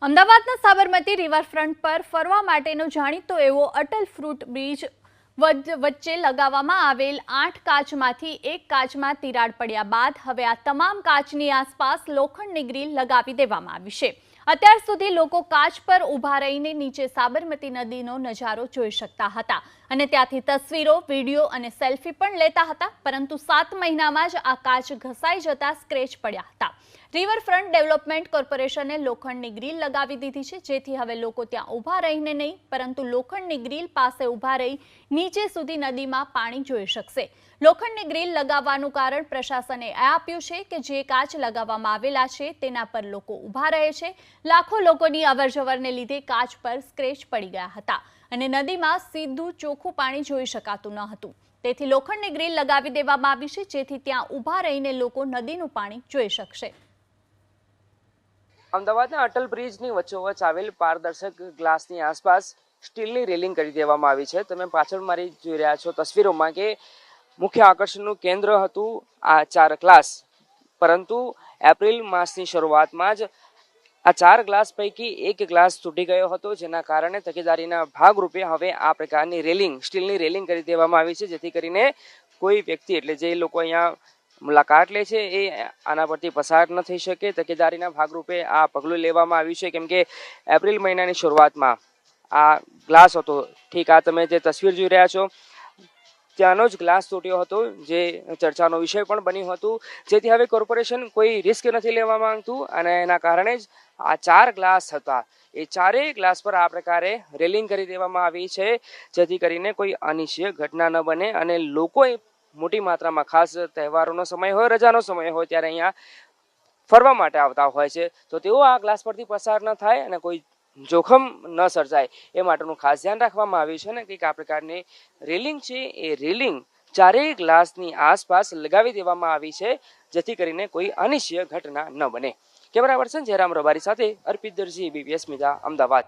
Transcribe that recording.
અમદાવાદના સાબરમતી રિવરફ્રન્ટ પર ફરવા માટેનો જાણીતો એવો અટલ ફ્રૂટ બ્રિજ વચ્ચે લગાવવામાં આવેલ 8 કાચમાંથી એક કાચમાં તિરાડ પડ્યા બાદ હવે આ તમામ કાચની આસપાસ લોખંડની ગ્રીલ લગાવી દેવામાં આવી છે। અત્યાર સુધી લોકો કાચ પર ઊભા રહીને નીચે સાબરમતી નદીનો નજારો જોઈ શકતા હતા અને ત્યાંથી તસવીરો, વિડીયો અને સેલ્ફી પણ લેતા હતા, પરંતુ 7 મહિનામાં જ આ કાચ ઘસાઈ જતા સ્ક્રેચ પડ્યા હતા। રિવરફ્રન્ટ ડેવલપમેન્ટ કોર્પોરેશને લોખંડની ગ્રીલ લગાવી દીધી છે, જેથી હવે લોકો ત્યાં ઊભા રહીને નહીં પરંતુ લોખંડની ગ્રીલ પાસે ઊભા રહી નીચે સુધી નદીમાં પાણી જોઈ શકશે। લોખંડની ગ્રીલ લગાવવાનું કારણ પ્રશાસને આપ્યું છે કે જે કાચ લગાવવામાં આવેલા છે તેના પર લોકો ઊભા રહે છે। લાખો લોકોની અવરજવરને લીધે કાચ પર સ્ક્રેચ પડી ગયા હતા અને નદીમાં સીધું ચોખ્ખું પાણી જોઈ શકાતું ન હતું, તેથી લોખંડની ગ્રીલ લગાવી દેવામાં આવી છે, જેથી ત્યાં ઊભા રહીને લોકો નદીનું પાણી જોઈ શકશે। અમદાવાદના અટલ બ્રિજની વચ્ચોવચ્ચ આવેલ પારદર્શક ગ્લાસની આસપાસ સ્ટીલની રેલિંગ કરી દેવામાં આવી છે। તમે પાછળ મારી જોઈ રહ્યા છો તસવીરોમાં કે મુખ્ય આકર્ષણનું કેન્દ્ર હતું આ 4 ગ્લાસ, પરંતુ એપ્રિલ માસની શરૂઆતમાં જ આ 4 ગ્લાસ પૈકી એક ગ્લાસ તૂટી ગયો હતો, જેના કારણે તકેદારીના ભાગરૂપે હવે આ પ્રકારની રેલિંગ, સ્ટીલની રેલિંગ કરી દેવામાં આવી છે, જેથી કરીને કોઈ વ્યક્તિ, એટલે જે લોકો અહીંયા મુલાકાત લે છે એ આના પરથી પસાર ન થઈ શકે। તકેદારીના ભાગરૂપે આ પગલું લેવામાં આવ્યું છે, કેમ કે એપ્રિલ મહિનાની શરૂઆતમાં આ ગ્લાસ હતો, ઠીક આ તમે જે તસવીર જોઈ રહ્યા છો ત્યાંનો જ ગ્લાસ તૂટ્યો હતો, જે ચર્ચાનો વિષય પણ બન્યું હતું, જેથી હવે કોર્પોરેશન કોઈ રિસ્ક નથી લેવા માંગતું અને એના કારણે જ આ 4 ગ્લાસ હતા એ 4 ગ્લાસ પર આ પ્રકારે રેલિંગ કરી દેવામાં આવી છે, જેથી કરીને કોઈ અનિચ્છનીય ઘટના ન બને અને લોકો મોટી માત્રામાં, ખાસ તહેવારોનો સમય હોય, રજાનો સમય હોય ત્યારે અહીંયા ફરવા માટે આવતા હોય છે, તો તેઓ આ ગ્લાસ પરથી પસાર ન થાય અને કોઈ જોખમ ન સર્જાય એ માટેનું ખાસ ધ્યાન રાખવામાં આવ્યું છે ને કંઈક આ પ્રકારની રેલિંગ છે એ રેલિંગ 4 ગ્લાસની આસપાસ લગાવી દેવામાં આવી છે, જેથી કરીને કોઈ અનિચ્છનીય ઘટના ન બને। કેમેરા પર્સન જયરામ રબારી સાથે અર્પિત દરજી, ABP અસ્મિતા, અમદાવાદ।